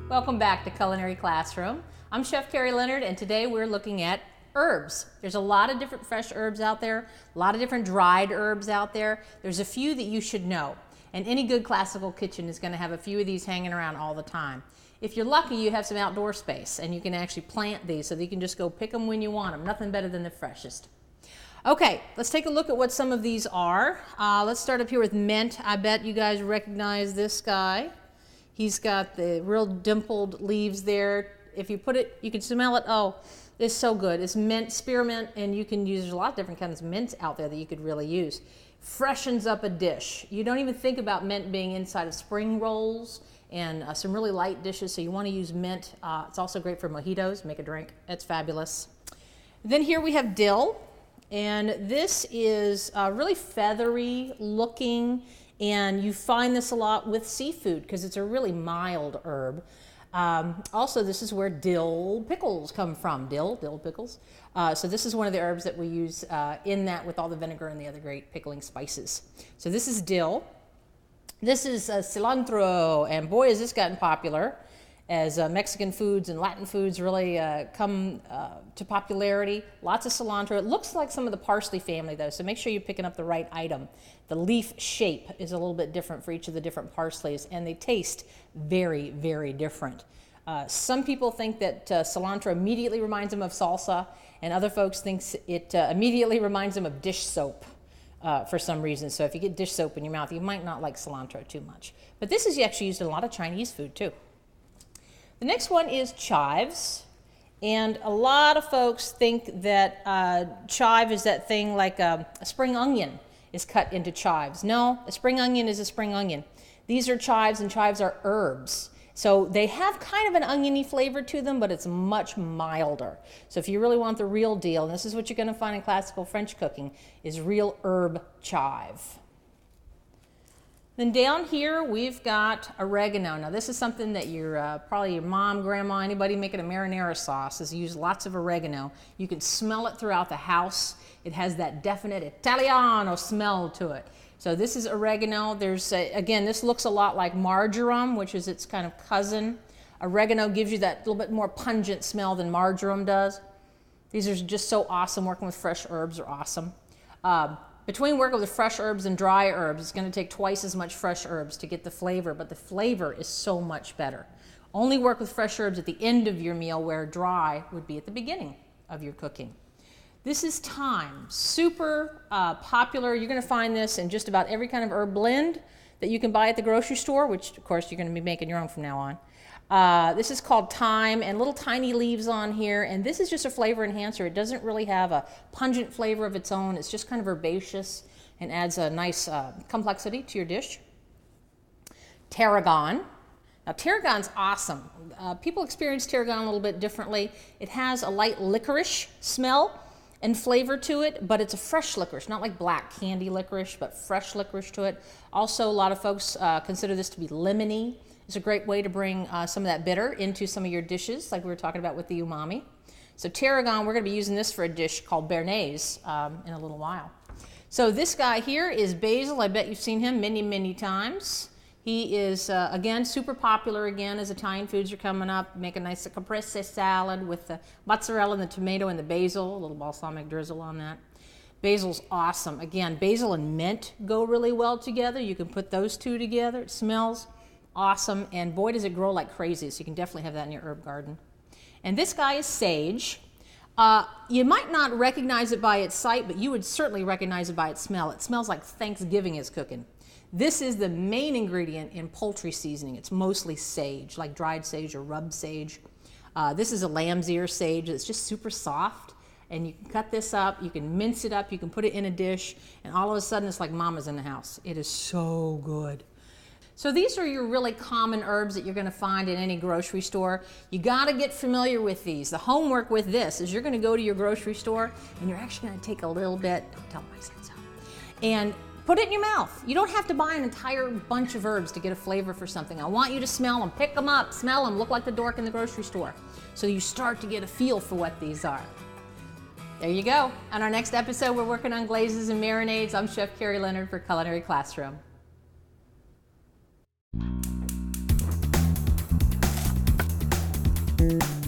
Welcome back to Culinary Classroom. I'm Chef Carrie Leonard, and today we're looking at herbs. There's a lot of different fresh herbs out there, a lot of different dried herbs out there. There's a few that you should know, and any good classical kitchen is going to have a few of these hanging around all the time. If you're lucky, you have some outdoor space, and you can actually plant these so that you can just go pick them when you want them. Nothing better than the freshest. Okay, let's take a look at what some of these are. Let's start up here with mint. I bet you guys recognize this guy. He's got the real dimpled leaves there. If you put it, you can smell it. Oh, it's so good. It's mint, spearmint, and you can use, there's a lot of different kinds of mints out there that you could really use. Freshens up a dish. You don't even think about mint being inside of spring rolls and some really light dishes, so you want to use mint. It's also great for mojitos, make a drink. It's fabulous. Then here we have dill, and this is really feathery looking, and you find this a lot with seafood because it's a really mild herb. Also, this is where dill pickles come from, dill pickles. So this is one of the herbs that we use in that with all the vinegar and the other great pickling spices. So this is dill. This is cilantro, and boy has this gotten popular as Mexican foods and Latin foods really come to popularity. Lots of cilantro. It looks like some of the parsley family though, so make sure you're picking up the right item. The leaf shape is a little bit different for each of the different parsleys, and they taste very, very different. Some people think that cilantro immediately reminds them of salsa, and other folks think it immediately reminds them of dish soap for some reason. So if you get dish soap in your mouth, you might not like cilantro too much. But this is actually used in a lot of Chinese food too. The next one is chives, and a lot of folks think that chive is that thing like a spring onion is cut into chives. No, a spring onion is a spring onion. These are chives, and chives are herbs. So they have kind of an oniony flavor to them, but it's much milder. So if you really want the real deal, and this is what you're going to find in classical French cooking, is real herb chive. Then down here we've got oregano. Now this is something that your probably your mom, grandma, anybody making a marinara sauce has used lots of oregano. You can smell it throughout the house. It has that definite Italiano smell to it. So this is oregano. There's again, this looks a lot like marjoram, which is its kind of cousin. Oregano gives you that little bit more pungent smell than marjoram does. These are just so awesome. Working with fresh herbs are awesome. Between working with fresh herbs and dry herbs, it's going to take twice as much fresh herbs to get the flavor, but the flavor is so much better. Only work with fresh herbs at the end of your meal, where dry would be at the beginning of your cooking. This is thyme, super popular. You're going to find this in just about every kind of herb blend that you can buy at the grocery store, which of course you're going to be making your own from now on. This is called thyme, and little tiny leaves on here, and this is just a flavor enhancer. It doesn't really have a pungent flavor of its own. It's just kind of herbaceous and adds a nice complexity to your dish. Tarragon. Now tarragon's awesome. People experience tarragon a little bit differently. It has a light licorice smell and flavor to it, but it's a fresh licorice, not like black candy licorice, but fresh licorice to it. Also, a lot of folks consider this to be lemony. It's a great way to bring some of that bitter into some of your dishes, like we were talking about with the umami. So tarragon, we're going to be using this for a dish called béarnaise in a little while. So this guy here is basil. I bet you've seen him many, many times. He is, again, super popular again as Italian foods are coming up. Make a nice caprese salad with the mozzarella and the tomato and the basil, a little balsamic drizzle on that. Basil's awesome. Again, basil and mint go really well together. You can put those two together. It smells awesome, and boy does it grow like crazy, so you can definitely have that in your herb garden. And this guy is sage. You might not recognize it by its sight, but you would certainly recognize it by its smell. It smells like Thanksgiving is cooking. This is the main ingredient in poultry seasoning. It's mostly sage, like dried sage or rubbed sage. This is a lamb's ear sage that's just super soft, and you can cut this up, you can mince it up, you can put it in a dish, and all of a sudden it's like mama's in the house. It is so good. So these are your really common herbs that you're going to find in any grocery store. You got to get familiar with these. The homework with this is you're going to go to your grocery store, and you're actually going to take a little bit, don't tell them I said so, and put it in your mouth. You don't have to buy an entire bunch of herbs to get a flavor for something. I want you to smell them, pick them up, smell them, look like the dork in the grocery store. So you start to get a feel for what these are. There you go. On our next episode, we're working on glazes and marinades. I'm Chef Carrie Leonard for Culinary Classroom. you.